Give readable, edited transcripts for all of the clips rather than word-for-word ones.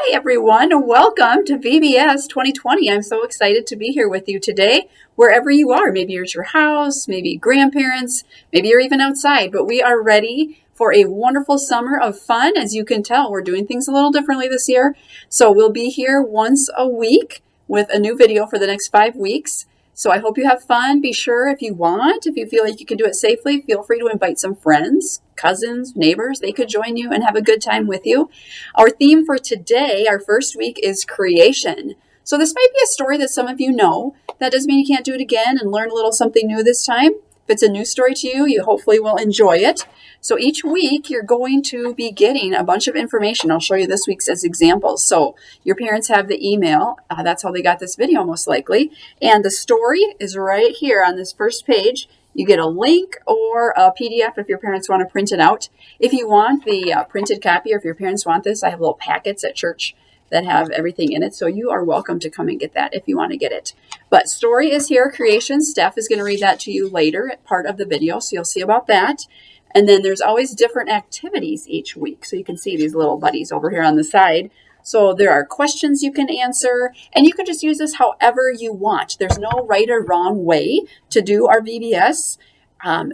Hi, everyone. Welcome to VBS 2020. I'm so excited to be here with you today, wherever you are. Maybe you're at your house, maybe grandparents, maybe you're even outside, but we are ready for a wonderful summer of fun. As you can tell, we're doing things a little differently this year. So we'll be here once a week with a new video for the next 5 weeks. So I hope you have fun. Be sure if you feel like you can do it safely, feel free to invite some friends, cousins, neighbors. They could join you and have a good time with you. Our theme for today, our first week, is creation. So this might be a story that some of you know. That doesn't mean you can't do it again and learn a little something new this time. If it's a new story to you, you hopefully will enjoy it. So each week, you're going to be getting a bunch of information. I'll show you this week's as examples. So your parents have the email. That's how they got this video, most likely. And the story is right here on this first page. You get a link or a PDF if your parents want to print it out. If you want the printed copy, or if your parents want this, I have little packets at church that have everything in it. So you are welcome to come and get that if you want to get it. But story is here, creation. Steph is going to read that to you later, part of the video. So you'll see about that. And then there's always different activities each week. So you can see these little buddies over here on the side. So there are questions you can answer, and you can just use this however you want. There's no right or wrong way to do our VBS.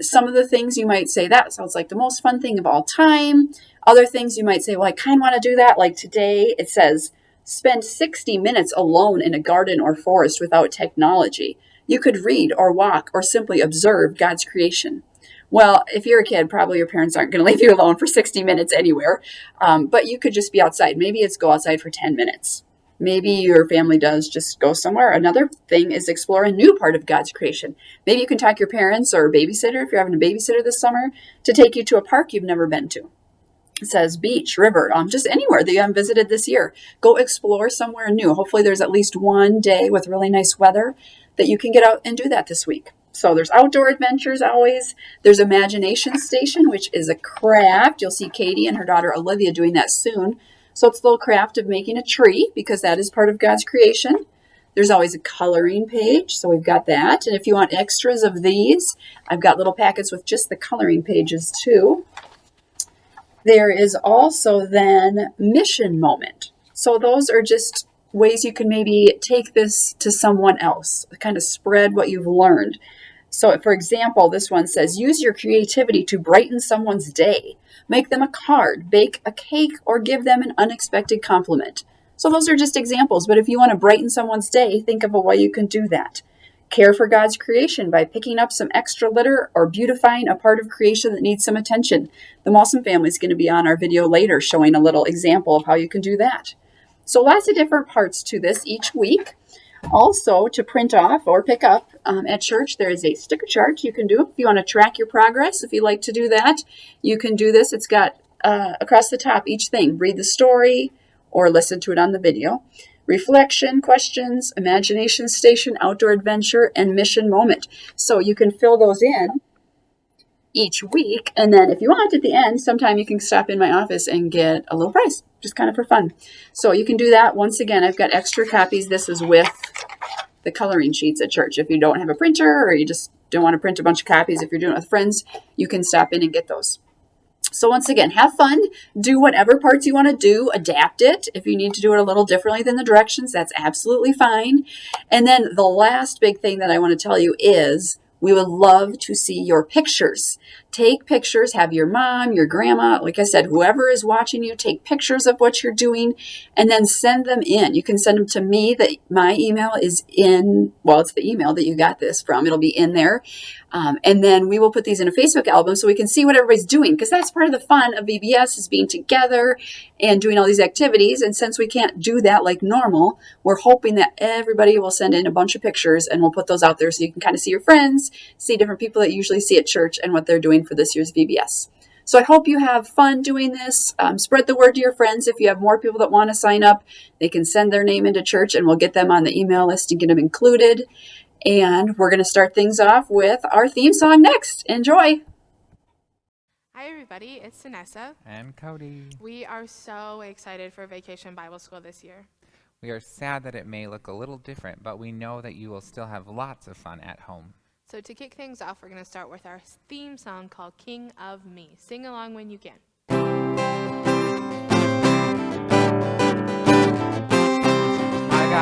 Some of the things you might say, that sounds like the most fun thing of all time. Other things you might say, well, I kind of want to do that. Like today, it says, spend 60 minutes alone in a garden or forest without technology. You could read or walk or simply observe God's creation. Well, if you're a kid, probably your parents aren't going to leave you alone for 60 minutes anywhere. But you could just be outside. Maybe it's go outside for 10 minutes. Maybe your family does just go somewhere. Another thing is explore a new part of God's creation. Maybe you can talk your parents or a babysitter, if you're having a babysitter this summer, to take you to a park you've never been to. It says beach, river, just anywhere that you haven't visited this year. Go explore somewhere new. Hopefully there's at least one day with really nice weather that you can get out and do that this week. So there's outdoor adventures always. There's Imagination Station, which is a craft. You'll see Katie and her daughter Olivia doing that soon. So it's a little craft of making a tree, because that is part of God's creation. There's always a coloring page, so we've got that. And if you want extras of these, I've got little packets with just the coloring pages too. There is also then Mission Moment. So those are just ways you can maybe take this to someone else, kind of spread what you've learned. So, for example, this one says, use your creativity to brighten someone's day. Make them a card, bake a cake, or give them an unexpected compliment. So those are just examples. But if you want to brighten someone's day, think of a way you can do that. Care for God's creation by picking up some extra litter or beautifying a part of creation that needs some attention. The Mawson family is going to be on our video later showing a little example of how you can do that. So lots of different parts to this each week. Also, to print off or pick up at church, there is a sticker chart you can do if you want to track your progress. If you like to do that, you can do this. It's got across the top each thing. Read the story or listen to it on the video. Reflection, questions, Imagination Station, outdoor adventure, and mission moment. So you can fill those in each week. And then if you want at the end, sometime you can stop in my office and get a little prize, just kind of for fun. So you can do that. Once again, I've got extra copies. This is with the coloring sheets at church. If you don't have a printer or you just don't want to print a bunch of copies, if you're doing it with friends, you can stop in and get those. So once again, have fun, do whatever parts you want to do, adapt it. If you need to do it a little differently than the directions, that's absolutely fine. And then the last big thing that I want to tell you is we would love to see your pictures. Take pictures, have your mom, your grandma, like I said, whoever is watching you, take pictures of what you're doing and then send them in. You can send them to me. My email is in, well, it's the email that you got this from. It'll be in there. And then we will put these in a Facebook album so we can see what everybody's doing, because that's part of the fun of VBS is being together and doing all these activities. And since we can't do that like normal, we're hoping that everybody will send in a bunch of pictures and we'll put those out there so you can kind of see your friends, see different people that you usually see at church and what they're doing for this year's VBS. So I hope you have fun doing this. Spread the word to your friends. If you have more people that want to sign up, they can send their name into church and we'll get them on the email list and get them included. And we're going to start things off with our theme song next. Enjoy. Hi everybody, it's Vanessa. And Cody. We are so excited for Vacation Bible School this year. We are sad that it may look a little different, but we know that you will still have lots of fun at home. So to kick things off, we're going to start with our theme song called King of Me. Sing along when you can.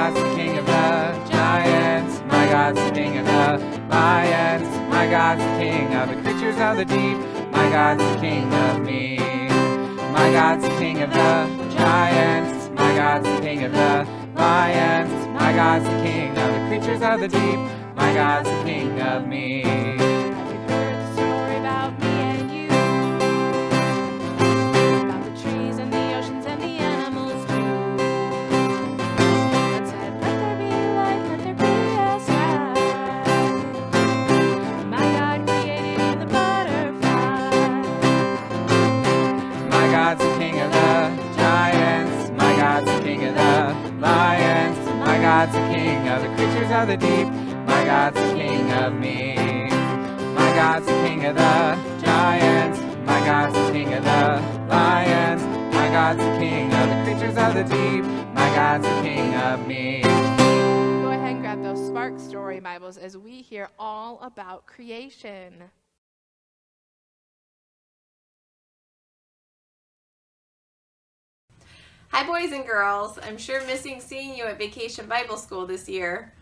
God's the king of the giants. My God's the king of the lions. My God's the king of the creatures of the deep. My God's the king of me. My God's the king of the giants. My God's the king of the lions. My God's the king of the creatures of the deep. My God's the king of me. Have you heard the story about me and you? About the trees and the oceans and the animals too. That said, let there be light, let there be a sky. My God created even the butterfly. My God's the king of the giants. My God's the king of the lions. My God's the king of the creatures of the deep. My God's the king of me. My God's the king of the giants. My God's the king of the lions. My God's the king of the creatures of the deep. My God's the king of me. Go ahead and grab those Spark Story Bibles as we hear all about creation. Hi boys and girls, I'm sure missing seeing you at Vacation Bible School this year.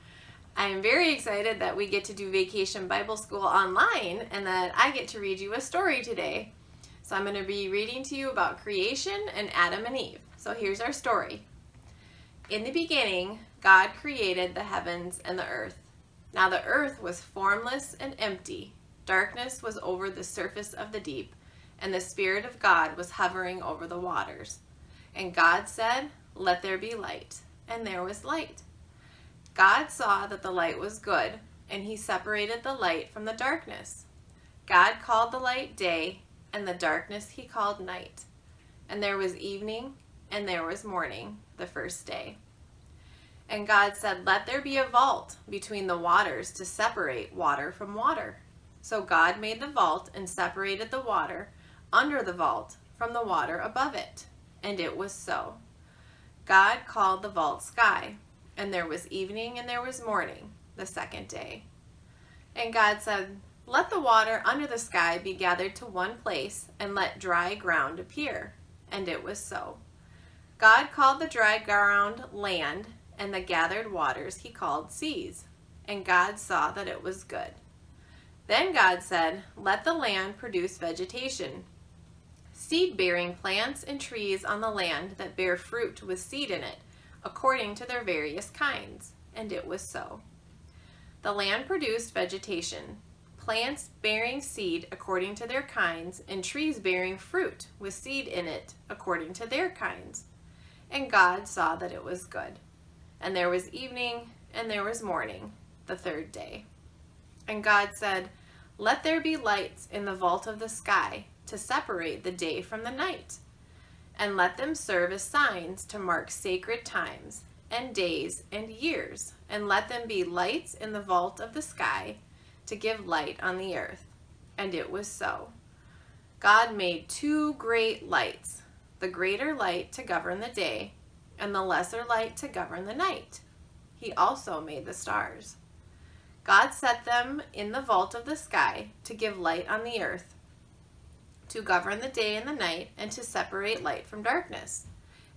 I am very excited that we get to do Vacation Bible School online and that I get to read you a story today. So I'm going to be reading to you about creation and Adam and Eve. So here's our story. In the beginning, God created the heavens and the earth. Now the earth was formless and empty. Darkness was over the surface of the deep, and the Spirit of God was hovering over the waters. And God said, "Let there be light." And there was light. God saw that the light was good, and he separated the light from the darkness. God called the light day, and the darkness he called night. And there was evening, and there was morning, the first day. And God said, "Let there be a vault between the waters to separate water from water." So God made the vault and separated the water under the vault from the water above it. And it was so. God called the vault sky, and there was evening and there was morning, the second day. And God said, "Let the water under the sky be gathered to one place, and let dry ground appear." And it was so. God called the dry ground land, and the gathered waters he called seas. And God saw that it was good. Then God said, "Let the land produce vegetation, seed-bearing plants and trees on the land that bear fruit with seed in it, according to their various kinds." And it was so. The land produced vegetation, plants bearing seed according to their kinds, and trees bearing fruit with seed in it according to their kinds. And God saw that it was good. And there was evening, and there was morning, the third day. And God said, "Let there be lights in the vault of the sky, to separate the day from the night, and let them serve as signs to mark sacred times and days and years, and let them be lights in the vault of the sky to give light on the earth." And it was so. God made two great lights, the greater light to govern the day, and the lesser light to govern the night. He also made the stars. God set them in the vault of the sky to give light on the earth, to govern the day and the night, and to separate light from darkness.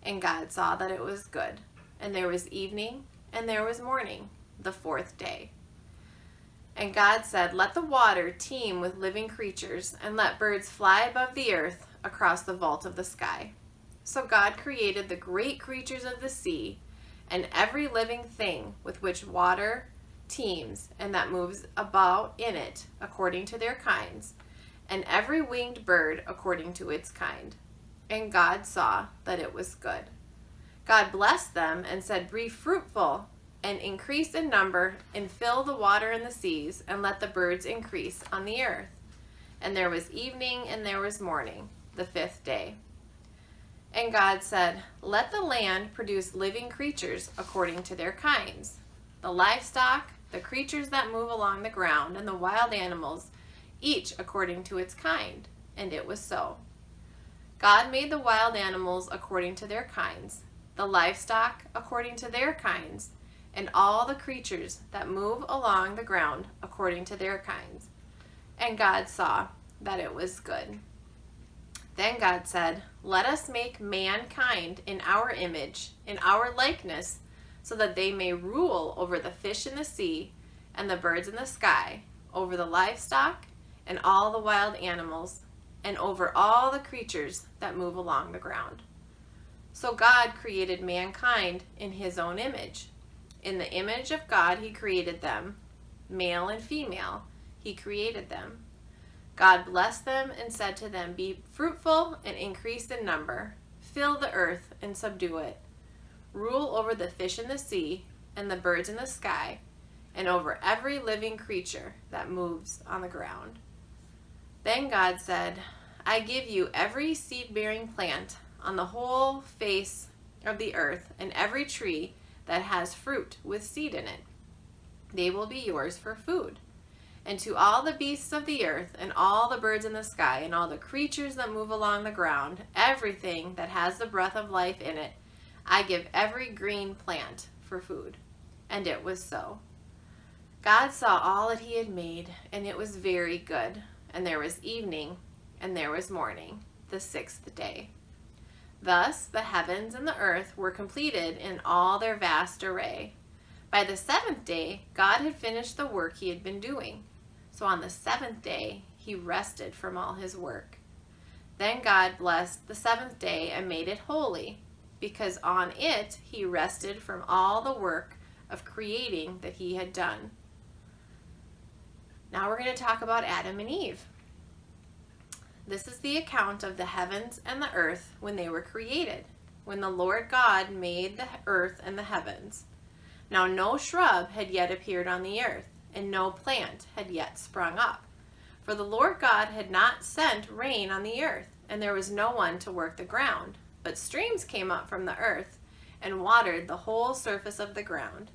And God saw that it was good. And there was evening, and there was morning, the fourth day. And God said, "Let the water teem with living creatures, and let birds fly above the earth across the vault of the sky." So God created the great creatures of the sea, and every living thing with which water teems, and that moves about in it according to their kinds, and every winged bird according to its kind. And God saw that it was good. God blessed them and said, "Be fruitful and increase in number, and fill the water in the seas, and let the birds increase on the earth." And there was evening and there was morning, the fifth day. And God said, "Let the land produce living creatures according to their kinds, the livestock, the creatures that move along the ground, and the wild animals, each according to its kind." And it was so. God made the wild animals according to their kinds, the livestock according to their kinds, and all the creatures that move along the ground according to their kinds. And God saw that it was good. Then God said, "Let us make mankind in our image, in our likeness, so that they may rule over the fish in the sea and the birds in the sky, over the livestock and all the wild animals, and over all the creatures that move along the ground. So God created mankind in his own image. In the image of God he created them, male and female he created them. God blessed them and said to them, "Be fruitful and increase in number, fill the earth and subdue it. Rule over the fish in the sea and the birds in the sky, and over every living creature that moves on the ground." Then God said, "I give you every seed-bearing plant on the whole face of the earth, and every tree that has fruit with seed in it. They will be yours for food. And to all the beasts of the earth, and all the birds in the sky, and all the creatures that move along the ground, everything that has the breath of life in it, I give every green plant for food." And it was so. God saw all that he had made, and it was very good. And there was evening, and there was morning, the sixth day. Thus the heavens and the earth were completed in all their vast array. By the seventh day, God had finished the work he had been doing. So on the seventh day, he rested from all his work. Then God blessed the seventh day and made it holy, because on it he rested from all the work of creating that he had done. Now we're going to talk about Adam and Eve. This is the account of the heavens and the earth when they were created, when the Lord God made the earth and the heavens. Now no shrub had yet appeared on the earth, and no plant had yet sprung up. For the Lord God had not sent rain on the earth, and there was no one to work the ground. But streams came up from the earth, and watered the whole surface of the ground.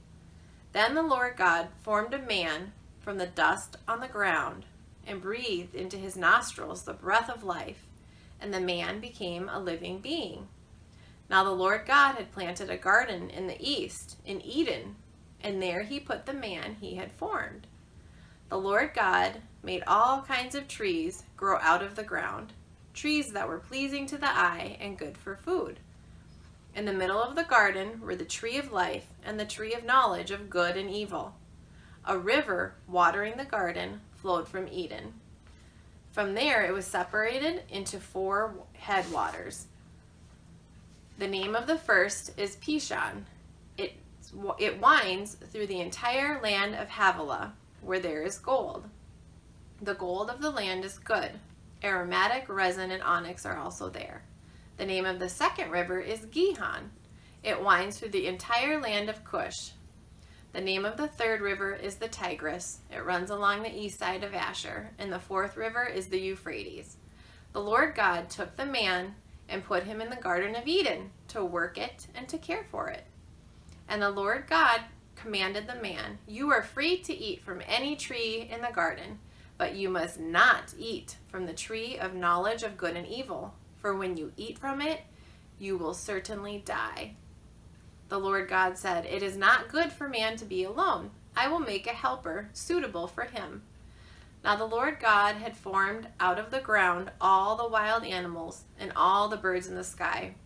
Then the Lord God formed a man from the dust on the ground, and breathed into his nostrils the breath of life, and the man became a living being. Now the Lord God had planted a garden in the east, in Eden, and there he put the man he had formed. The Lord God made all kinds of trees grow out of the ground, trees that were pleasing to the eye and good for food. In the middle of the garden were the tree of life and the tree of knowledge of good and evil. A river watering the garden flowed from Eden. From there it was separated into 4 headwaters. The name of the first is Pishon. It winds through the entire land of Havilah, where there is gold. The gold of the land is good. Aromatic resin and onyx are also there. The name of the second river is Gihon. It winds through the entire land of Cush. The name of the third river is the Tigris. It runs along the east side of Asher, and the fourth river is the Euphrates. The Lord God took the man and put him in the Garden of Eden to work it and to care for it. And the Lord God commanded the man, "You are free to eat from any tree in the garden, but you must not eat from the tree of knowledge of good and evil, for when you eat from it, you will certainly die." The Lord God said, "It is not good for man to be alone. I will make a helper suitable for him." Now the Lord God had formed out of the ground all the wild animals and all the birds in the sky.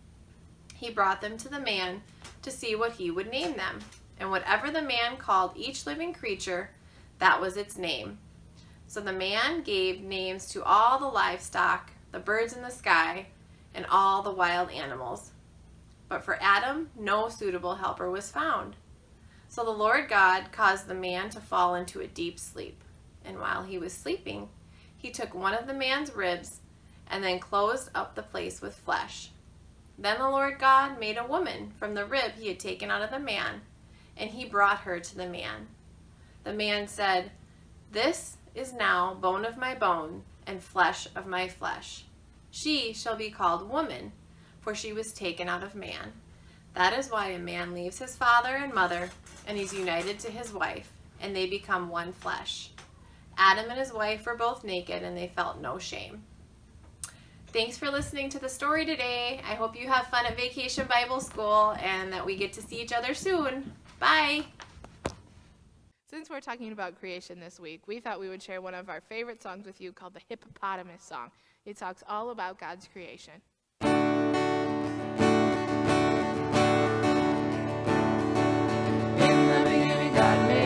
He brought them to the man to see what he would name them. And whatever the man called each living creature, that was its name. So the man gave names to all the livestock, the birds in the sky, and all the wild animals. But for Adam, no suitable helper was found. So the Lord God caused the man to fall into a deep sleep. And while he was sleeping, he took one of the man's ribs and then closed up the place with flesh. Then the Lord God made a woman from the rib he had taken out of the man, and he brought her to the man. The man said, "This is now bone of my bone and flesh of my flesh. She shall be called woman, for she was taken out of man. That is why a man leaves his father and mother and is united to his wife, and they become one flesh." Adam and his wife were both naked, and they felt no shame. Thanks for listening to the story today. I hope you have fun at Vacation Bible School and that we get to see each other soon. Bye. Since we're talking about creation this week, we thought we would share one of our favorite songs with you called the Hippopotamus Song. It talks all about God's creation.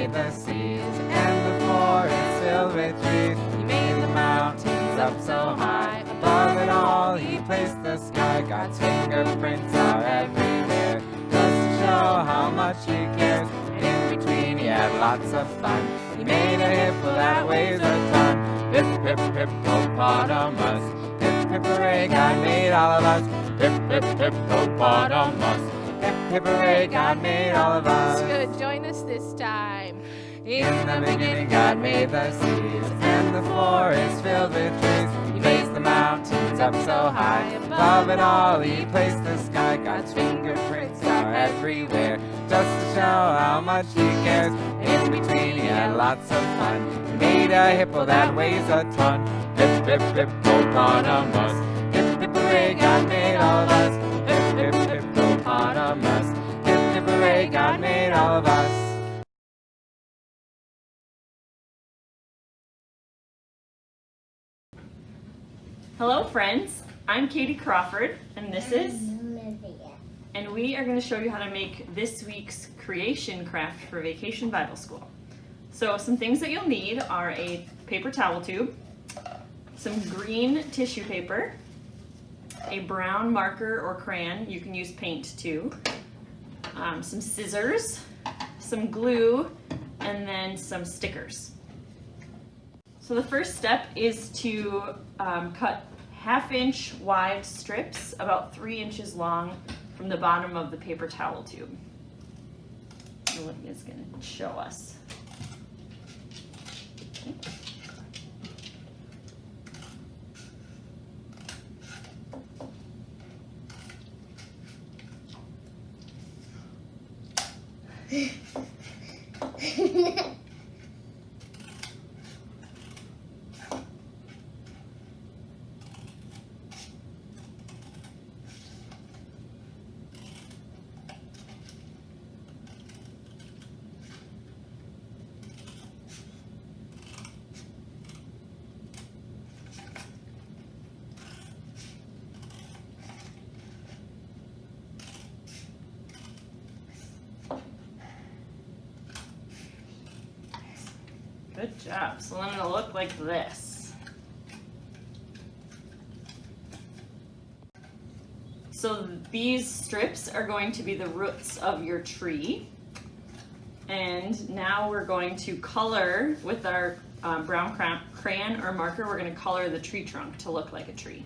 made the seas and the forest filled with trees. He made the mountains up so high, above it all He placed the sky. God's fingerprints are everywhere, just to show how much He cares. And in between He had lots of fun. He made a hippo that weighs a ton. Hip, hip, hippopotamus. Hip, hip, hooray, God made all of us. Hip, hip, hippopotamus. Hip, hip, hooray, God made all of us. Good. Join us this time. In the beginning God made the seas and the forest filled with trees. He placed the mountains up so high, above it all He placed the sky. God's fingerprints are everywhere, just to show how much He cares. In between He had lots of fun. He made a hippo that weighs a ton. Hip, hip, hippopotamus. Hip, hip, hooray, God made all of us. Hip, hip, hippopotamus. Hip, hip, hooray, God made all of us. Hello friends, I'm Katie Crawford and this is Olivia. and we are going to show you how to make this week's creation craft for Vacation Bible School. So some things that you'll need are a paper towel tube, some green tissue paper, a brown marker or crayon, you can use paint too, some scissors, some glue, and then some stickers. So the first step is to cut 1/2 inch wide strips about 3 inches long from the bottom of the paper towel tube. Olivia's going to show us. Good job. So then it'll look like this. So these strips are going to be the roots of your tree. And now we're going to color with our brown crayon or marker, we're going to color the tree trunk to look like a tree.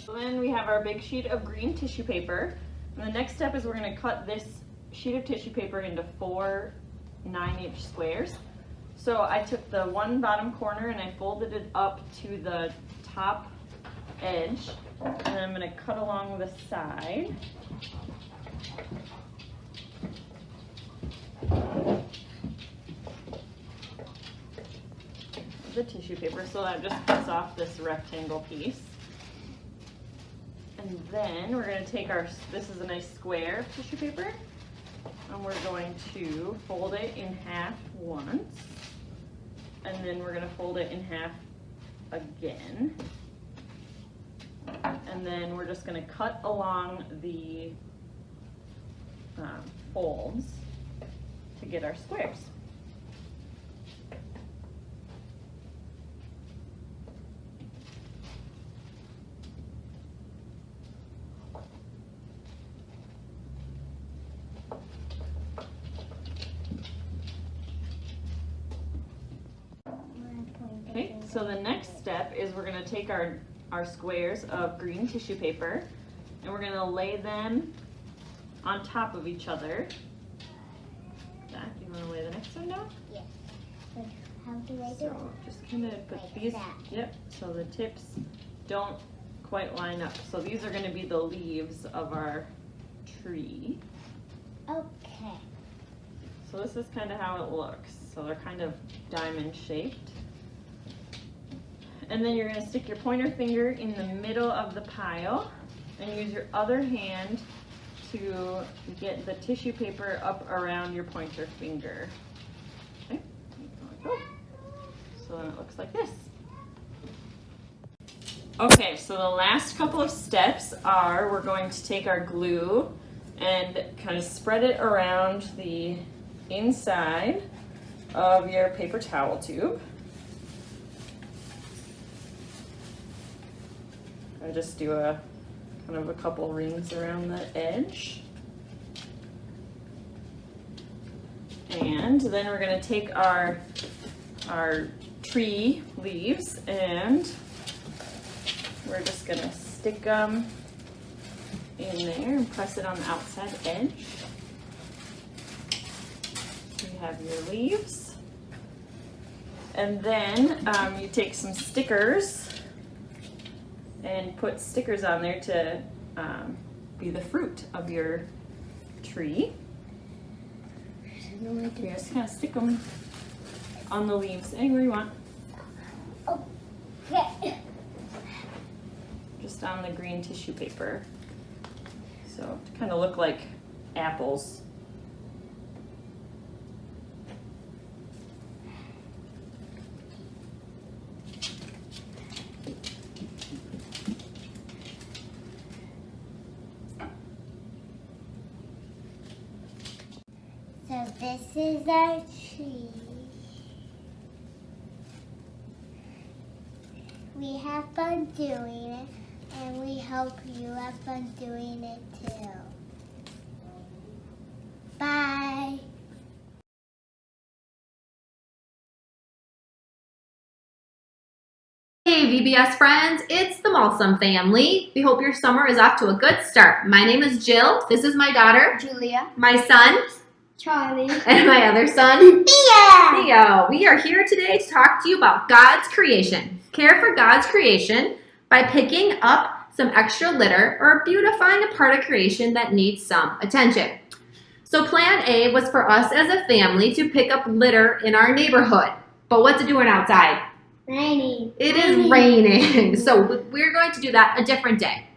So then we have our big sheet of green tissue paper. And the next step is we're going to cut this sheet of tissue paper into 4 9-inch squares. So I took the one bottom corner and I folded it up to the top edge, and then I'm going to cut along the side. The tissue paper, so that just cuts off this rectangle piece. And then we're going to take our, this is a nice square of tissue paper, and we're going to fold it in half once, and then we're going to fold it in half again, and then we're just going to cut along the folds to get our squares. Okay, so the next step is we're going to take our squares of green tissue paper and we're going to lay them on top of each other. Zach, do you want to lay the next one down? Yes. But how do I do So just kind of put Like these, that. yep, so the tips don't quite line up. So these are going to be the leaves of our tree. it? Okay. So this is kind of how it looks. So they're kind of diamond shaped. And then you're going to stick your pointer finger in the middle of the pile and use your other hand to get the tissue paper up around your pointer finger. Okay, like that. So then it looks like this. Okay, so the last couple of steps are we're going to take our glue and kind of spread it around the inside of your paper towel tube. I just do a kind of a couple rings around the edge. And then we're going to take our tree leaves and we're just going to stick them in there and press it on the outside edge. You have your leaves. And then you take some stickers and put stickers on there to be the fruit of your tree. You just kind of stick them on the leaves anywhere you want. Okay. Just on the green tissue paper. So to kind of look like apples. So this is our tree. We have fun doing it, and we hope you have fun doing it too. Bye. Hey VBS friends, it's the Malsum family. We hope your summer is off to a good start. My name is Jill. This is my daughter, Julia. my son, Charlie. and my other son, Thea. Theo. We are here today to talk to you about God's creation. Care for God's creation by picking up some extra litter or beautifying a part of creation that needs some attention. So plan A was for us as a family to pick up litter in our neighborhood. But what's it doing outside? Raining. It is raining, so we're going to do that a different day.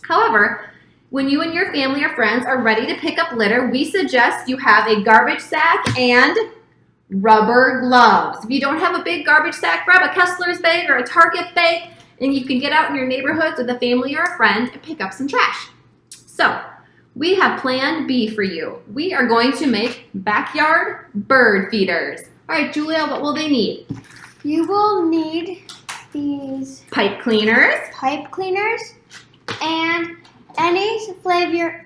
However, when you and your family or friends are ready to pick up litter, we suggest you have a garbage sack and rubber gloves. If you don't have a big garbage sack, grab a Kessler's bag or a Target bag, and you can get out in your neighborhoods with a family or a friend and pick up some trash. So, we have plan B for you. We are going to make backyard bird feeders. All right, Julia, what will they need? You will need these Pipe cleaners, pipe cleaners and any flavor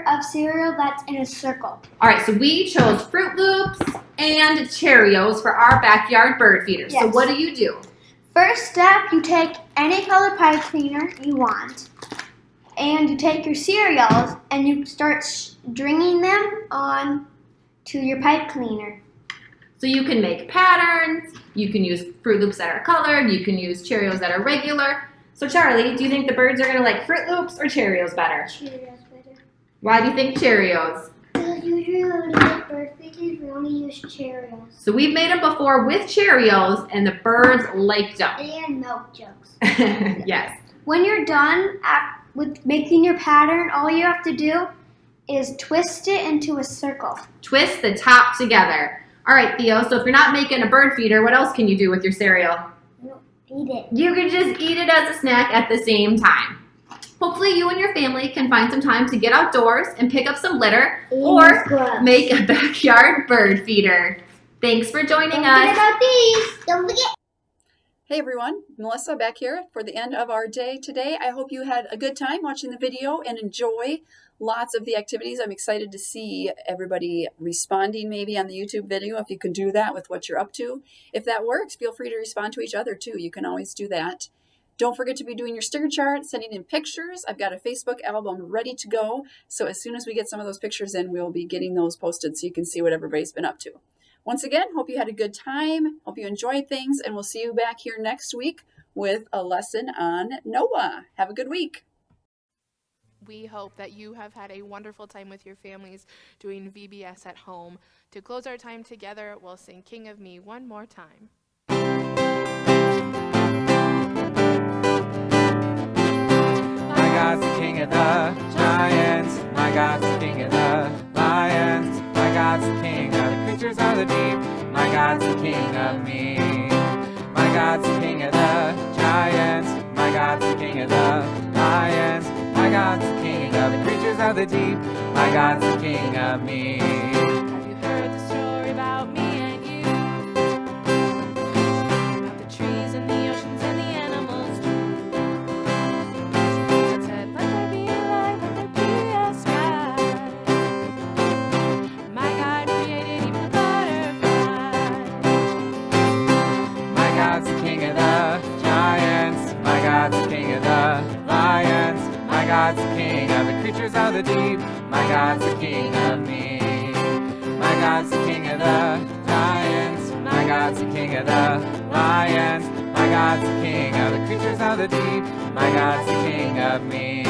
of cereal that's in a circle. All right, so we chose Fruit Loops and Cheerios for our backyard bird feeders. So Yes. what do? First step, you take any color pipe cleaner you want, and you take your cereals and you start stringing them on to your pipe cleaner. So you can make patterns, you can use Fruit Loops that are colored, you can use Cheerios that are regular. So Charlie, do you think the birds are gonna like Fruit Loops or Cheerios better? Cheerios better. Why do you think Cheerios? Because usually when we make bird feeders, we only use Cheerios. So we've made them before with Cheerios and the birds liked them. And milk jugs. Yes. When you're done with making your pattern, all you have to do is twist it into a circle. Twist the top together. All right, Theo, so if you're not making a bird feeder, what else can you do with your cereal? Eat it. You can just eat it as a snack at the same time. Hopefully you and your family can find some time to get outdoors and pick up some litter or make a backyard bird feeder. Thanks for joining us. Don't forget about these. Don't forget. Hey everyone, Melissa back here for the end of our day today. I hope you had a good time watching the video and enjoy lots of the activities. I'm excited to see everybody responding maybe on the YouTube video if you can do that with what you're up to. If that works, feel free to respond to each other too. You can always do that. Don't forget to be doing your sticker chart, sending in pictures. I've got a Facebook album ready to go. So as soon as we get some of those pictures in, we'll be getting those posted so you can see what everybody's been up to. Once again, hope you had a good time. Hope you enjoyed things, and we'll see you back here next week with a lesson on Noah. Have a good week. We hope that you have had a wonderful time with your families doing VBS at home. To close our time together, we'll sing King of Me one more time. My God's the King of the giants. My God's the King of the lions. My God's the King of the creatures of the deep. My God's the King of me. My God's the King of the giants. My God's the King of the lions. My My God's the king of the creatures of the deep. My God's the king of me. Have you heard the story about me and you? About the trees and the oceans and the animals too. God said, let there be a light, let there be a sky. My God created even the butterfly. My God's the king of the giants. My God's the king of the lions. My God's the king of the creatures of the deep. My God's the king of me. My God's the king of the giants. My God's the king of the lions. My God's the king of the creatures of the deep. My God's the king of me.